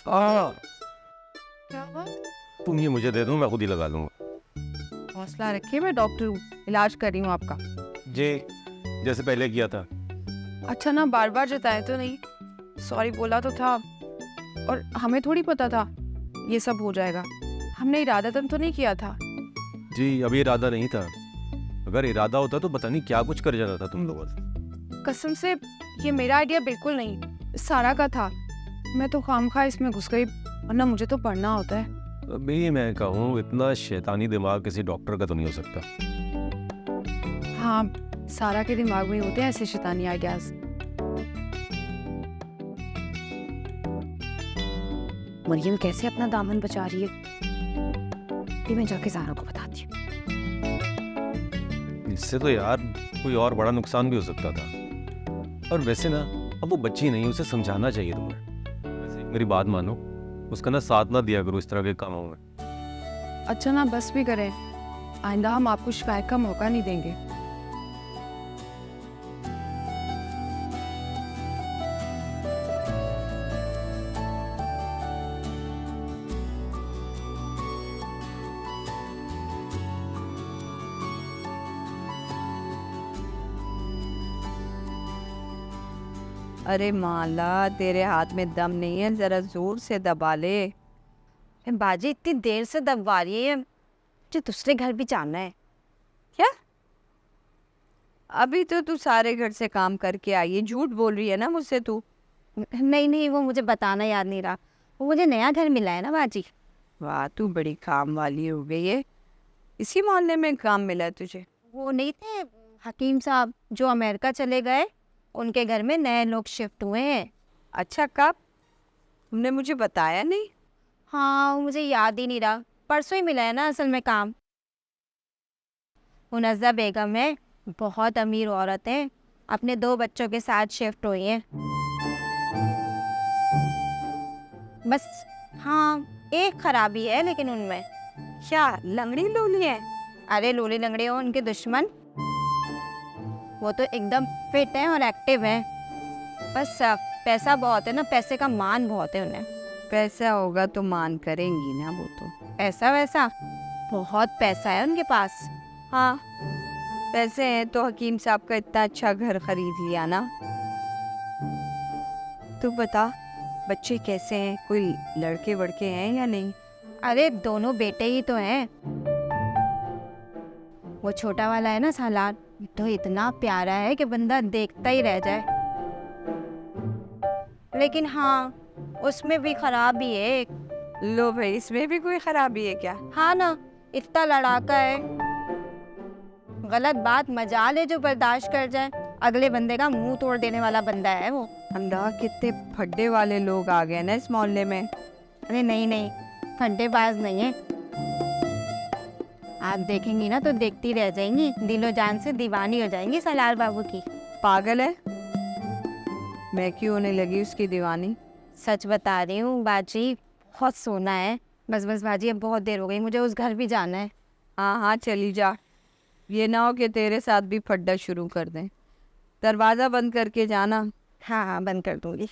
क्या हुआ? तुम ये मुझे दे दो, मैं खुद ही लगा लूंगा। हौसला रखिए, मैं डॉक्टर हूँ, इलाज कर रही हूँ आपका। जी, जैसे पहले किया था। अच्छा ना, बार बार जताए तो नहीं, सॉरी बोला तो था, और हमें थोड़ी पता था ये सब हो जाएगा। हमने इरादतन तो नहीं किया था। जी, अभी इरादा नहीं था। अगर इरादा होता तो पता नहीं क्या कुछ कर जाना था तुम लोगों से। कसम से ये मेरा आइडिया बिल्कुल नहीं, सारा का था। मैं तो खामखा इसमें घुस गई, वरना मुझे तो पढ़ना होता है। अभी मैं कहूँ, इतना शैतानी दिमाग किसी डॉक्टर का तो नहीं हो सकता। हाँ, सारा के दिमाग में होते हैं ऐसे शैतानी आइडियाज। मरियम कैसे अपना दामन बचा रही है, ये मैं जाके ज़ारा को बताती हूँ। इससे तो यार कोई और बड़ा नुकसान भी हो सकता था। और वैसे ना, अब वो बच्ची नहीं, उसे समझाना चाहिए तुम्हें। वैसे मेरी बात मानो, उसका ना साथ ना दिया करो इस तरह के कामों में। अच्छा ना, बस भी करें, आइंदा हम आपको शिकायत का मौका नहीं देंगे। अरे माला, तेरे हाथ में दम नहीं है, जरा जोर से दबा ले। बाजी इतनी देर से दबवा रही है, मुझे दूसरे घर भी जाना है। क्या? अभी तो तू सारे घर से काम करके आई है, झूठ बोल रही है ना मुझसे तू? नहीं नहीं, वो मुझे बताना याद नहीं रहा, वो मुझे नया घर मिला है ना बाजी। वाह, तू बड़ी काम वाली हो गई है। इसी मोहल्ले में काम मिला है तुझे? वो नहीं थे हकीम साहब जो अमेरिका चले गए, उनके घर में नए लोग शिफ्ट हुए हैं। अच्छा, कब? तुमने मुझे बताया नहीं। हाँ, वो मुझे याद ही नहीं रहा, परसों ही मिला है ना असल में काम। मुनज़्ज़ा बेगम है, बहुत अमीर औरत है, अपने 2 बच्चों के साथ शिफ्ट हुई हैं। बस हाँ, एक खराबी है लेकिन उनमें। क्या लंगड़ी लूली है? अरे लोली लंगड़े हो उनके दुश्मन, वो तो एकदम फिट है और एक्टिव है। बस पैसा बहुत है ना, पैसे का मान बहुत है उन्हें। पैसा होगा तो मान करेंगी ना वो तो। पैसा वैसा बहुत पैसा है उनके पास। हाँ, पैसे हैं तो हकीम साहब का इतना अच्छा घर खरीद लिया ना। तू बता, बच्चे कैसे हैं? कोई लड़के वड़के हैं या नहीं? अरे दोनों बेटे ही तो हैं। वो छोटा वाला है ना सालार, तो इतना प्यारा है कि बंदा देखता ही रह जाए। लेकिन हाँ, उसमें भी खराबी है एक। लो भाई, इसमें भी कोई खराबी है क्या? हाँ ना, इतना लड़ाका है, गलत बात मजाल है जो बर्दाश्त कर जाए। अगले बंदे का मुंह तोड़ देने वाला बंदा है वो। अल्लाह, कितने फड्डे वाले लोग आ गए ना इस मोहल्ले में। अरे नहीं नहीं, फंटेबाज नहीं है। आप देखेंगी ना तो देखती रह जाएंगी, दिलो जान से दीवानी हो जाएंगी सलार बाबू की। पागल है? मैं क्यों होने लगी उसकी दीवानी? सच बता रही हूँ बाजी, बहुत सोना है। बस बस बाजी, अब बहुत देर हो गई, मुझे उस घर भी जाना है। हाँ हाँ, चली जा। ये ना हो कि तेरे साथ भी फड्डा शुरू कर दें। दरवाज़ा बंद करके जाना। हाँ हाँ, बंद कर दूंगी।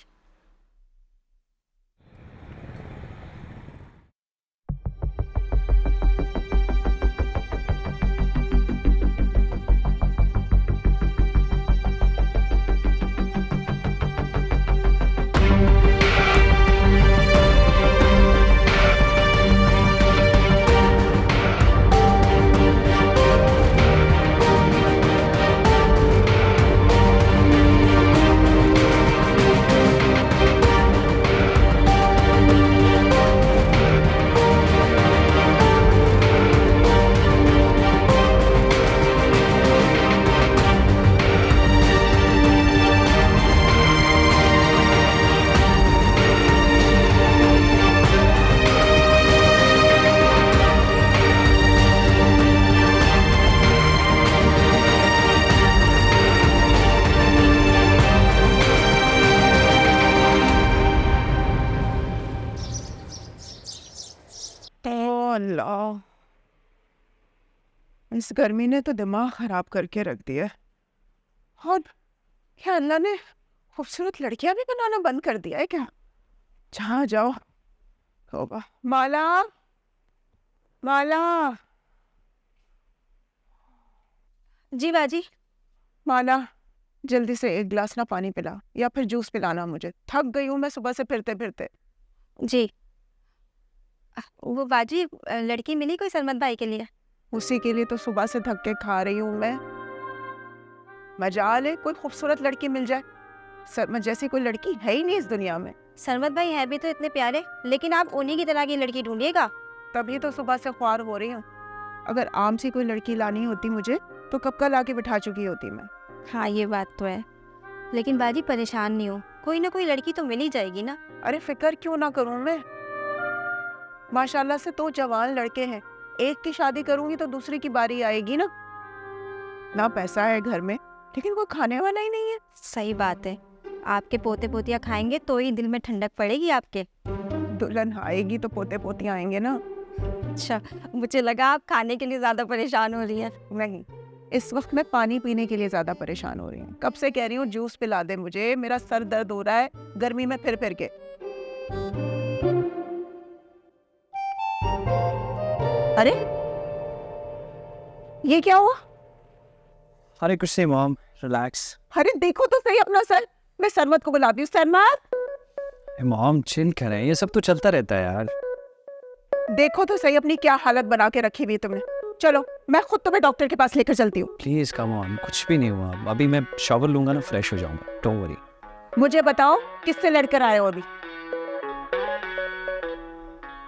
अल्लाह, इस गर्मी ने तो दिमाग खराब करके रख दिया। और क्या अल्लाह ने खूबसूरत लड़कियां भी बनाना बंद कर दिया है क्या? जहाँ जाओ होगा। माला, माला, जी बाजी। माला, जल्दी से एक गिलास ना पानी पिला या फिर जूस पिलाना मुझे। थक गई हूँ मैं सुबह से फिरते फिरते। जी। वो बाजी लड़की मिली कोई सरमत भाई के लिए? उसी के लिए तो सुबह से थक के खा रही हूँ मैं। मजाल है कोई खूबसूरत लड़की मिल जाए। सरमत जैसी कोई लड़की है ही नहीं इस दुनिया में। सरमत भाई है भी तो इतने प्यारे, लेकिन आप उन्हीं की तरह की लड़की ढूंढिएगा। तभी तो सुबह से ख्वार हो रही हूँ। अगर आम सी कोई लड़की लानी होती मुझे तो कब का ला के बिठा चुकी होती मैं। हाँ ये बात तो है, लेकिन बाजी परेशान नहीं हो, कोई ना कोई लड़की तो मिल ही जाएगी ना। अरे फिक्र क्यों ना करूं मैं। माशाल्लाह से तो जवान लड़के हैं। एक की शादी करूंगी तो दूसरी की बारी आएगी ना। ना पैसा है घर में लेकिन वो खाने वाला ही नहीं है। सही बात है, आपके पोते पोतियाँ खाएंगे तो ही दिल में ठंडक पड़ेगी आपके। दुल्हन आएगी तो पोते पोतियां आएंगे ना। अच्छा, मुझे लगा आप खाने के लिए ज्यादा परेशान हो रही हैं। नहीं, इस वक्त मैं पानी पीने के लिए ज्यादा परेशान हो रही हूँ। कब से कह रही हूँ जूस पिला दे मुझे, मेरा सर दर्द हो रहा है गर्मी में फिर फिर के। अरे ये क्या हुआ? अरे कुछ नहीं मॉम, रिलैक्स। अरे देखो तो सही अपना सर। मैं सरमत को बुलाती हूँ। सरमत, मॉम चिल करें, ये सब तो चलता रहता है यार। देखो तो सही अपनी क्या हालत बना के रखी हुई है तुमने। चलो मैं खुद तुम्हें डॉक्टर के पास लेकर चलती हूँ। प्लीज कम ऑन, कुछ भी नहीं हुआ। अभी मैं शॉवर लूंगा ना, फ्रेश हो जाऊंगा, डोंट वरी। मुझे बताओ किससे लड़कर आए हो अभी?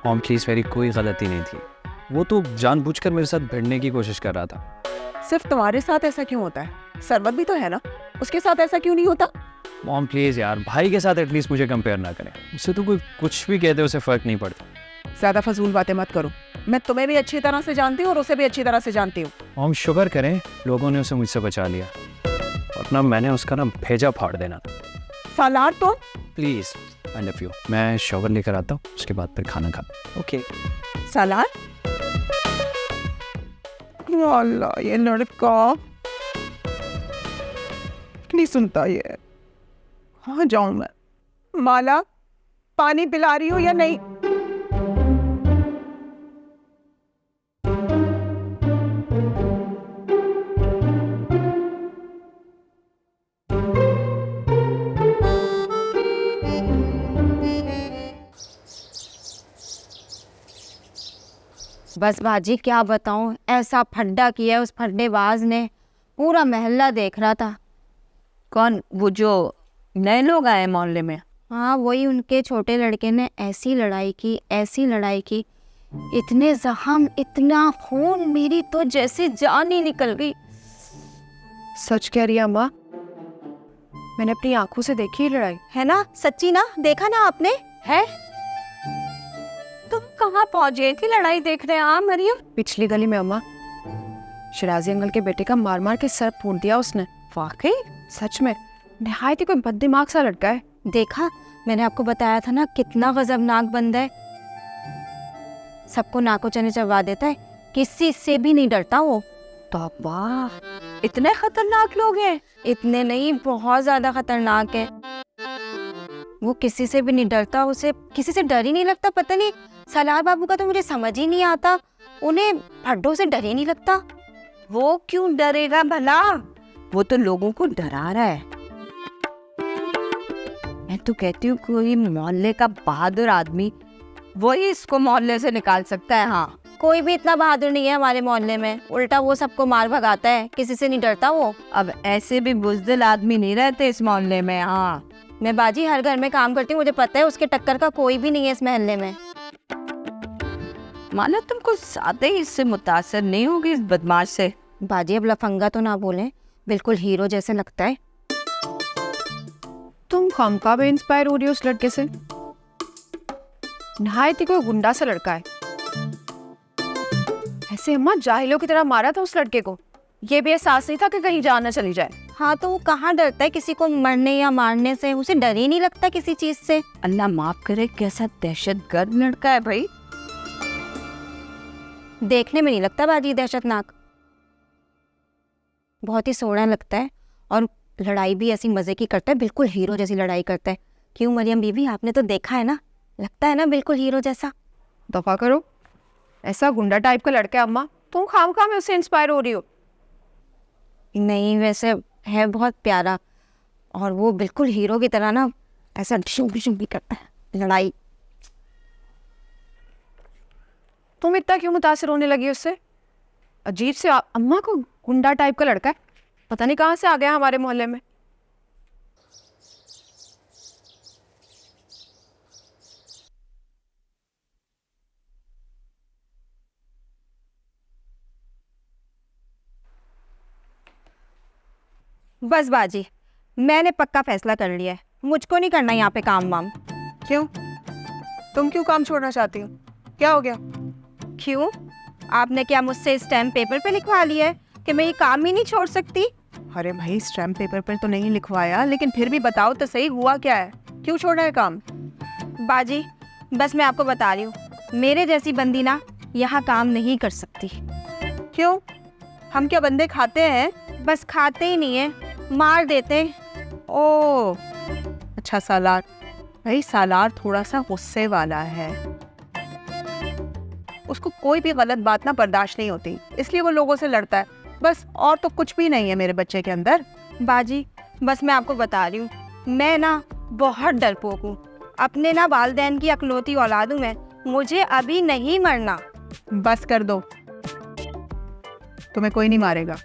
मॉम प्लीज, मेरी कोई गलती नहीं थी। वो तो जानबूझकर मेरे साथ भिड़ने की कोशिश कर रहा था। सिर्फ तुम्हारे साथ ऐसा क्यों होता है? सरमत भी तो है ना, उसके साथ ऐसा क्यों नहीं होता? मॉम प्लीज यार, भाई के साथ एटलीस्ट मुझे कंपेयर ना करें। उससे तो कोई कुछ भी कहते, उसे फर्क नहीं पड़ता। ज्यादा फजूल बातें मत करो। मैं तुम्हें भी अच्छी तरह से जानती हूँ और उसे भी अच्छी तरह से जानती हूँ। मॉम शुक्र करें लोगों ने उसे मुझसे बचा लिया, वरना मैंने उसका ना भेजा फाड़ देना था। सालार तुम। Please, I love you. मैं शॉवर लेकर आता हूँ, उसके बाद फिर खाना खाता। ओके। सालार, अल्लाह ये लड़का नहीं सुनता ये। कहाँ जाऊं मैं? माला, पानी पिला रही हो या नहीं? बस बाजी क्या बताऊं, ऐसा फड्डा किया उस फड्डेबाज ने, पूरा मोहल्ला देख रहा था। कौन? वो जो नए लोग आए मोहल्ले में? हाँ वही, उनके छोटे लड़के ने ऐसी लड़ाई की, ऐसी लड़ाई की, इतने जख्म, इतना खून, मेरी तो जैसे जान ही निकल गई। सच कह रही है अम्मा, मैंने अपनी आंखों से देखी है लड़ाई। है ना, सच्ची ना, देखा ना आपने? है? तुम कहाँ पहुंच गई थी लड़ाई देखने? मरियम, पिछली गली में अम्मा, शराजी अंकल के बेटे का मार मार के सर फूट दिया उसने। वाकई? सच में, नहायत ही कोई बददिमाग सा लड़का है। देखा, मैंने आपको बताया था ना कितना गजबनाक बंदा है। सबको नाको चने चबा देता है, किसी से भी नहीं डरता वो। तो वाह, इतने खतरनाक लोग हैं? इतने नहीं, बहुत ज्यादा खतरनाक है। वो किसी से भी नहीं डरता, उसे किसी से डर ही नहीं लगता। पता नहीं सलार बाबू का तो मुझे समझ ही नहीं आता, उन्हें फड्डों से डर ही नहीं लगता। वो क्यों डरेगा भला? वो तो लोगों को डरा रहा है। मैं तो कहती हूँ कोई मोहल्ले का बहादुर आदमी वही इसको मोहल्ले से निकाल सकता है। हाँ, कोई भी इतना बहादुर नहीं है हमारे मोहल्ले में, उल्टा वो सबको मार भगाता है, किसी से नहीं डरता वो। अब ऐसे भी बुज़दिल आदमी नहीं रहते इस मोहल्ले में। हाँ, मैं बाजी हर घर में काम करती हूँ, मुझे पता है उसके टक्कर का कोई भी नहीं है इस मोहल्ले में। माना तुम कुछ ज्यादा ही इससे मुतासर नहीं होगी इस बदमाश से। बाजी अब लफंगा तो ना बोलें, बिल्कुल हीरो जैसे लगता है। तुम खामखा में इंस्पायर हो रही हो उस लड़के से। नहायत ही कोई गुंडा सा लड़का है। ऐसे अम्मा जाहिलों की तरह मारा था उस लड़के को, ये भी एहसास नहीं था कि कहीं जान न चली जाए। हाँ तो वो कहाँ डरता है किसी को मरने या मारने से, उसे डर ही नहीं लगता किसी चीज से। अल्लाह माफ करे, कैसा दहशतगर्द लड़का है भाई। देखने में नहीं लगता बाजी दहशतनाक, बहुत ही सोहना लगता है, और लड़ाई भी ऐसी मजे की करता है, बिल्कुल हीरो जैसी लड़ाई करता है। क्यों मरियम बीवी, आपने तो देखा है ना लगता है ना बिल्कुल हीरो जैसा। दफा करो, ऐसा गुंडा टाइप का लड़का है अम्मा, तुम खाम में उससे इंस्पायर हो रही हो। नहीं, वैसे है बहुत प्यारा, और वो बिल्कुल हीरो की तरह ना ऐसा डिशुम डिशुम भी करता है लड़ाई। तुम इतना क्यों मुतासिर होने लगी उससे? अजीब से अम्मा को गुंडा टाइप का लड़का है, पता नहीं कहाँ से आ गया हमारे मोहल्ले में। बस बाजी, मैंने पक्का फैसला कर लिया है, मुझको नहीं करना यहाँ पे काम वाम। क्यों? तुम क्यों काम छोड़ना चाहती हो? क्या हो गया? क्यों? आपने क्या मुझसे स्टैम्प पेपर पे लिखवा लिया है कि मैं ये काम ही नहीं छोड़ सकती? अरे भाई, स्टैम्प पेपर पर तो नहीं लिखवाया, लेकिन फिर भी बताओ तो सही, हुआ क्या है? क्यों छोड़ना है काम? बाजी, बस मैं आपको बता रही हूँ, मेरे जैसी बंदी ना यहाँ काम नहीं कर सकती। क्यों? हम क्या बंदे खाते हैं? बस खाते ही नहीं है, मार देते हैं। ओ अच्छा, सालार। भाई सालार थोड़ा सा गुस्से वाला है, उसको कोई भी गलत बात ना बर्दाश्त नहीं होती, इसलिए वो लोगों से लड़ता है, बस। और तो कुछ भी नहीं है मेरे बच्चे के अंदर। बाजी, बस मैं आपको बता रही हूँ, मैं ना बहुत डरपोक हूँ, अपने ना वालिदैन की अकलौती औलाद हूँ मैं, मुझे अभी नहीं मरना। बस कर दो, तुम्हें कोई नहीं मारेगा।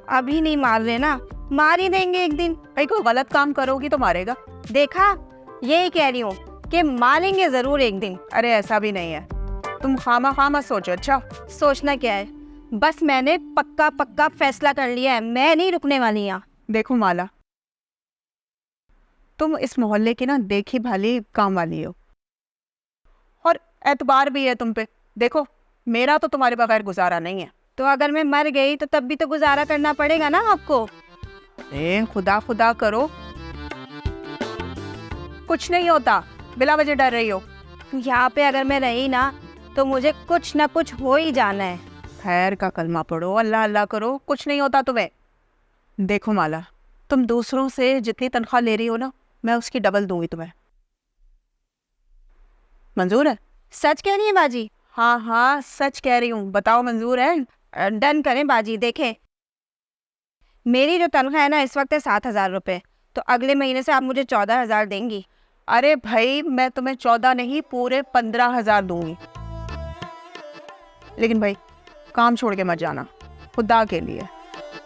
अभी नहीं मार रहे ना, मार ही देंगे एक दिन। भाई कोई गलत काम करोगी तो मारेगा। देखा, यही कह रही हूँ कि मारेंगे जरूर एक दिन। अरे ऐसा भी नहीं है, तुम खामा सोचो। अच्छा, सोचना क्या है, बस मैंने पक्का पक्का फैसला कर लिया है, मैं नहीं रुकने वाली यहाँ। देखो माला, तुम इस मोहल्ले की ना देखी भाली काम वाली हो, और एतबार भी है तुम पे। देखो, मेरा तो तुम्हारे बगैर गुजारा नहीं है। तो अगर मैं मर गई तो तब भी तो गुजारा करना पड़ेगा ना आपको। खुदा खुदा करो, कुछ नहीं होता, बिला वजह डर रही हो। यहाँ पे अगर मैं रही ना तो मुझे कुछ ना कुछ हो ही जाना है। खैर का कलमा पढ़ो, अल्लाह अल्लाह करो, कुछ नहीं होता तुम्हें। देखो माला, तुम दूसरों से जितनी तनख्वाह ले रही हो ना, मैं उसकी डबल दूंगी तुम्हें। मंजूर है? सच कह रही है बाजी? हाँ हाँ, सच कह रही हूँ, बताओ मंजूर है? डन करें बाजी। देखें, मेरी जो तनख्वाह है ना इस वक्त है 7,000 रुपये, तो अगले महीने से आप मुझे 14,000 देंगी। अरे भाई, मैं तुम्हें 14 नहीं, पूरे 15,000 दूंगी। लेकिन भाई, काम छोड़ के मत जाना, खुदा के लिए।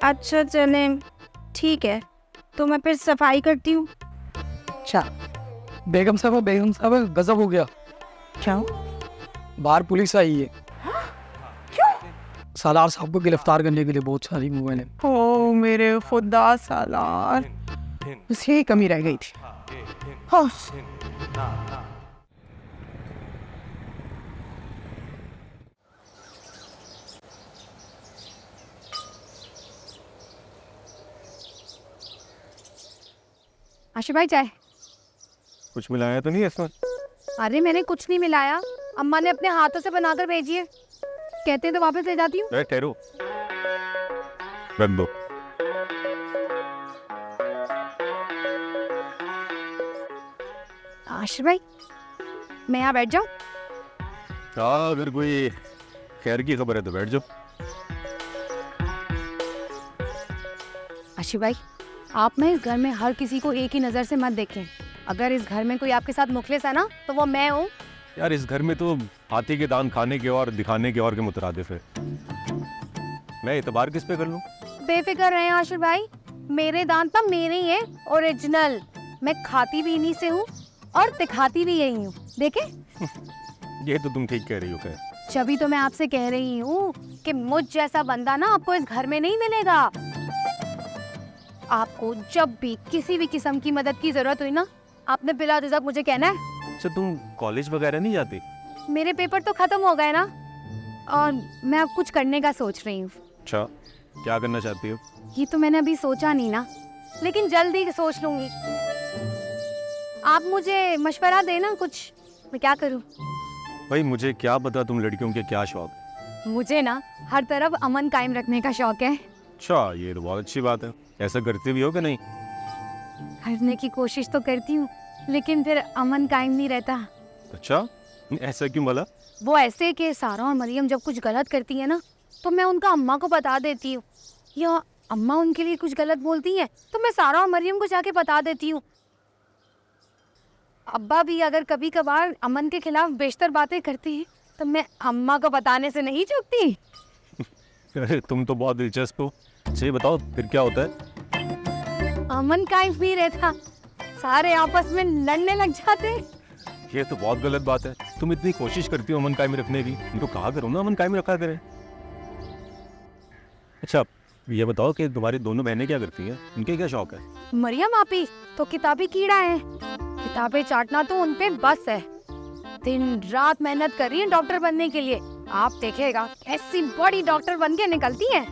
अच्छा चले, ठीक है, तो मैं फिर सफाई करती हूँ। अच्छा, बेगम साहब गजब हो गया। क्या? बाहर पुलिस आई है। क्यों? सालार साहब को गिरफ्तार करने के लिए बहुत सारी मोबाइल है। ओ मेरे खुदा, सालार, बस यही कमी रह गई थी। हाँ। आशिफ भाई, चाय। कुछ मिलाया तो नहीं है इसमें? अरे मैंने कुछ नहीं मिलाया, अम्मा ने अपने हाथों से बनाकर भेजी है, कहते हैं तो वापस ले जाती हूँ। ठहरो, रख दो। आशिफ भाई, मैं यहाँ बैठ जाऊँ? हाँ, अगर कोई खैर की खबर है तो बैठ जाओ। आशिफ भाई, आप ना इस घर में हर किसी को एक ही नज़र से मत देखें। अगर इस घर में कोई आपके साथ मुखलिस है ना, तो वो मैं हूँ। यार, इस घर में तो हाथी के दांत खाने के और दिखाने के और के मुतरादिफ है। मैं एतबार किस पे कर लूँ? बेफिक्र रहें आशिफ भाई, मेरे दांत ना मेरे ही हैं, ओरिजिनल। मैं खाती भी इन्हीं से हूँ और दिखाती भी यही हूँ, देखे? ये तो तुम ठीक कह रही हो। खैर, जभी तो मैं आपसे कह रही हूँ कि मुझ जैसा बंदा ना आपको इस घर में नहीं मिलेगा। आपको जब भी किसी भी किस्म की मदद की जरूरत हुई ना, आपने बिला झिझक मुझे कहना है। अच्छा, तुम कॉलेज वगैरह नहीं जाती? मेरे पेपर तो खत्म हो गए ना, और मैं अब कुछ करने का सोच रही हूँ। अच्छा, क्या करना चाहती हो? ये तो मैंने अभी सोचा नहीं ना, लेकिन जल्दी सोच लूंगी। आप मुझे मशवरा देना कुछ, मैं क्या करूँ? भाई, मुझे क्या पता तुम लड़कियों के क्या शौक है। मुझे ना हर तरफ अमन कायम रखने का शौक है। अच्छा, ये तो बहुत अच्छी बात है। ऐसा करते भी हो कि नहीं? करने की कोशिश तो करती हूँ, लेकिन फिर अमन कायम नहीं रहता। अच्छा, ऐसा क्यों बोला? वो ऐसे कि सारा और मरियम जब कुछ गलत करती है ना तो मैं उनका अम्मा को बता देती हूँ, या अम्मा उनके लिए कुछ गलत बोलती है तो मैं सारा और मरियम को जाके बता देती हूँ। अब्बा भी अगर कभी कभार अमन के खिलाफ बेशतर बातें करते हैं तो मैं अम्मा को बताने से नहीं चूकती। अरे तुम तो बहुत दिलचस्प हो। अच्छा ये बताओ फिर क्या होता है? अमन कायम भी रहता, सारे आपस में लड़ने लग जाते। ये तो बहुत गलत बात है। तुम इतनी कोशिश करती हो अमन कायम रखने की, तो कहा करो ना अमन कायम रखा करें। अच्छा ये बताओ कि तुम्हारी दोनों बहनें क्या करती हैं, उनके क्या शौक है? मरियम आपी तो किताबी कीड़ा है, किताबें चाटना तो उन पे बस है। दिन रात मेहनत कर रही है डॉक्टर बनने के लिए, आप देखेगा कैसी बड़ी डॉक्टर बन के निकलती है।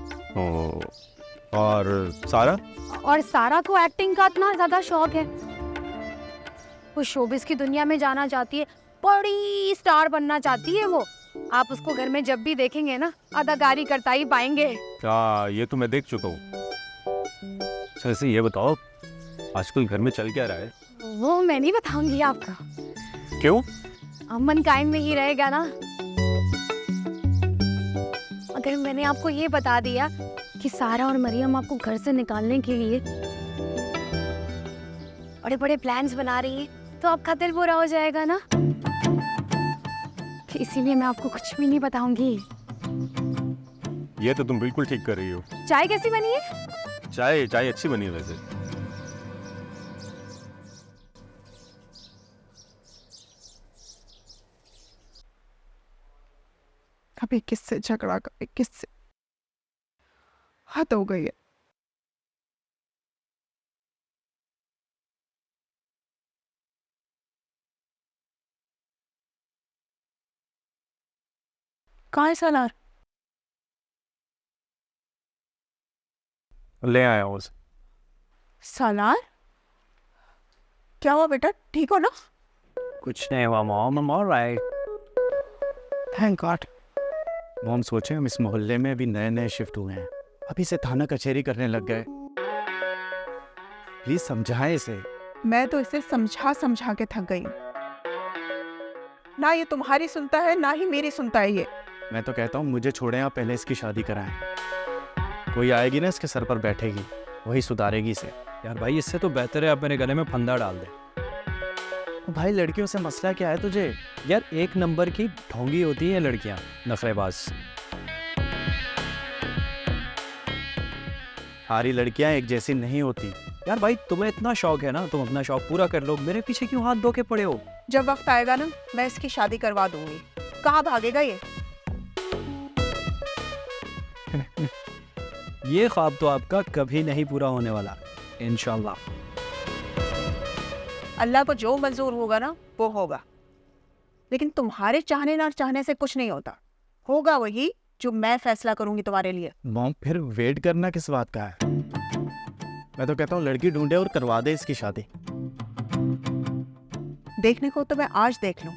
और सारा? और सारा को एक्टिंग का इतना ज्यादा शौक है, वो शोबिस की दुनिया में जाना चाहती है, बड़ी स्टार बनना चाहती है वो। आप उसको घर में जब भी देखेंगे ना अदाकारी करता ही पाएंगे। ये तो मैं देख चुका हूँ। अच्छा ऐसे ये बताओ आजकल घर में चल क्या रहा है? वो मैं नहीं बताऊंगी आपको। क्यों? अमन कायम में ही रहेगा ना। अगर मैंने आपको ये बता दिया कि सारा और मरियम आपको घर से निकालने के लिए बड़े बड़े प्लान्स बना रही है तो आपका दिल बुरा हो जाएगा ना, इसीलिए मैं आपको कुछ भी नहीं बताऊंगी। ये तो तुम बिल्कुल ठीक कर रही हो। चाय कैसी बनी है? चाय अच्छी बनी है वैसे। कभी किससे झगड़ा, कभी किससे, हद हो गई है। कहाँ है सालार? ले आया हूँ उसे। सालार क्या हुआ बेटा, ठीक हो ना? कुछ नहीं हुआ mom, I'm alright। Thank God. Mom सोचे हम इस मोहल्ले में अभी नए नए शिफ्ट हुए हैं, अभी से थाना कचहरी करने लग गए। प्लीज समझाएं इसे। मैं तो इसे समझा समझा के थक गई हूँ। ना ये तुम्हारी सुनता है ना ही मेरी सुनता है ये। मैं तो कहता हूँ मुझे छोड़ें, आप पहले इसकी शादी कराएं। कोई आएगी ना इसके सर पर बैठेगी, वही सुधारेगी इसे। यार भाई इससे तो बेहतर है आप मेरे गले में फंदा डाल दे। भाई लड़कियों से मसला क्या है तुझे? यार एक नंबर की ढोंगी होती है लड़कियां, नखरेबाज। सारी लड़कियां एक जैसी नहीं होती। यार भाई तुम्हें इतना शौक है ना, तुम अपना शौक पूरा कर लो, मेरे पीछे क्यों हाथ धो के पड़े हो? जब वक्त आएगा ना मैं इसकी शादी करवा दूंगी। कहाँ भागेगा ये? ये ख्वाब तो आपका कभी नहीं पूरा होने वाला, इंशाल्लाह। अल्लाह को जो मंजूर होगा ना वो होगा, लेकिन तुम्हारे चाहने ना चाहने से कुछ नहीं होता। होगा वही जो मैं फैसला करूंगी तुम्हारे लिए। मॉम फिर वेट करना किस बात का है? मैं तो कहता हूँ लड़की ढूंढे और करवा दे इसकी शादी। देखने को तो मैं आज देख लूं,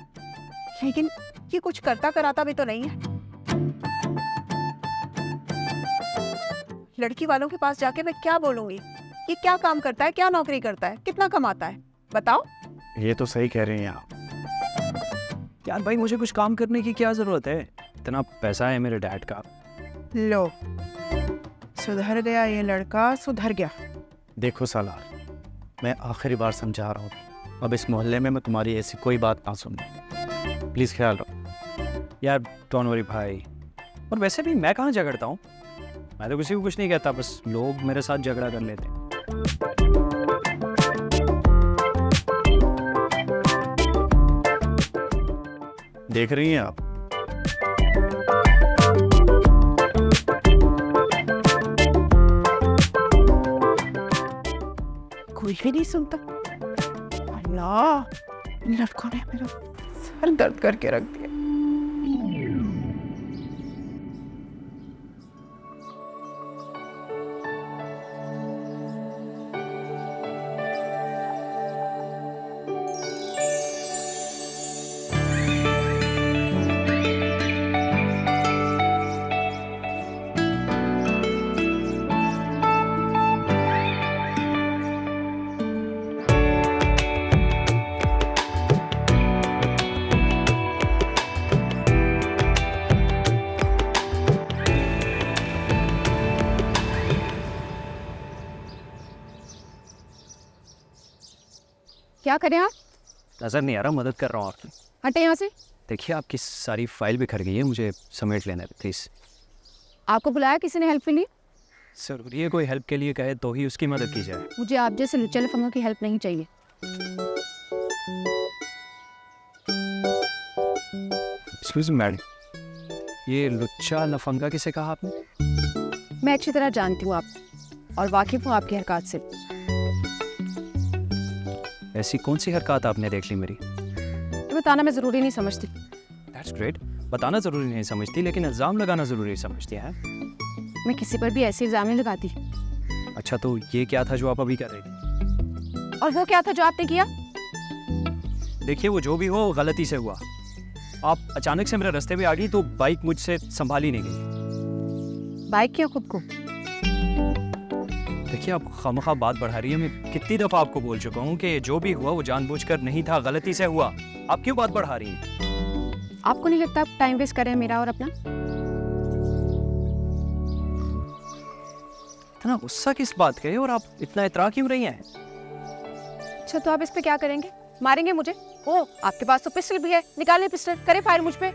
लेकिन ये कुछ करता कराता भी तो नहीं है। लड़की वालों के पास जाके मैं क्या बोलूंगी? ये क्या काम करता है, क्या नौकरी करता है, कितना कमाता है, बताओ। ये तो सही कह रही हैं आप। यार भाई मुझे कुछ काम करने की क्या जरूरत है, इतना पैसा है मेरे डैड का। लो सुधर गया ये लड़का, सुधर गया। देखो सालार, मैं आखिरी बार समझा रहा हूँ, अब इस मोहल्ले में मैं तुम्हारी ऐसी कोई बात ना सुनूं। प्लीज ख्याल रखो। यार डोंट वरी भाई। और वैसे भी मैं कहाँ झगड़ता हूँ, मैं तो किसी को कुछ नहीं कहता, बस लोग मेरे साथ झगड़ा कर लेते हैं। देख रही हैं आप? कोई भी नहीं सुनता। अल्लाह, इन लड़कों ने मेरा सर दर्द करके रख दिया। क्या करें आप? नज़र नहीं आ रहा, मदद कर रहा हूँ आपकी। हटे यहाँ से। देखिए आपकी सारी फाइल बिखर गई है, मुझे समेट लेना है प्लीज़। आपको बुलाया किसी ने हेल्प के लिए? ज़रूरी है कोई हेल्प के लिए कहे तो ही उसकी मदद की जाए। मुझे आप जैसे लुच्चे लफंगों की हेल्प नहीं चाहिए। एक्सक्यूज मी मैडम, ये लुच्चा लफंगा किसे कहा आपने? मैं अच्छी तरह जानती हूँ आप और वाकिफ हूँ आपकी हरकत से। ऐसी कौन सी हरकत आपने देख ली मेरी? तो बताना मैं ज़रूरी नहीं समझती। That's great. बताना ज़रूरी नहीं समझती, लेकिन इल्ज़ाम लगाना ज़रूरी समझती है। मैं किसी पर भी ऐसे इल्ज़ाम नहीं लगाती। अच्छा, तो ये क्या था जो आप अभी कर रही थी? और वो क्या था जो आपने किया? देखिए, वो जो भी हो गलती से हुआ। आप अचानक से मेरे रास्ते पे आ गई तो बाइक मुझसे संभाली नहीं गई। बाइक किया खुद को? देखिए, आप खामखा बात बढ़ा रही है। मैं कितनी दफ़ा आपको बोल चुका हूँ कि जो भी हुआ वो जानबूझकर नहीं था, गलती से हुआ। आप क्यों बात बढ़ा रही हैं? आपको नहीं लगता आप टाइम वेस्ट कर रहे हैं मेरा और अपना? इतना गुस्सा किस बात का है और आप इतना इतरा क्यों रही हैं? अच्छा, तो आप इस पे क्या करेंगे? मारेंगे मुझे? ओ, आपके पास तो पिस्टल भी है, निकालें पिस्टल, करें फायर मुझ पे।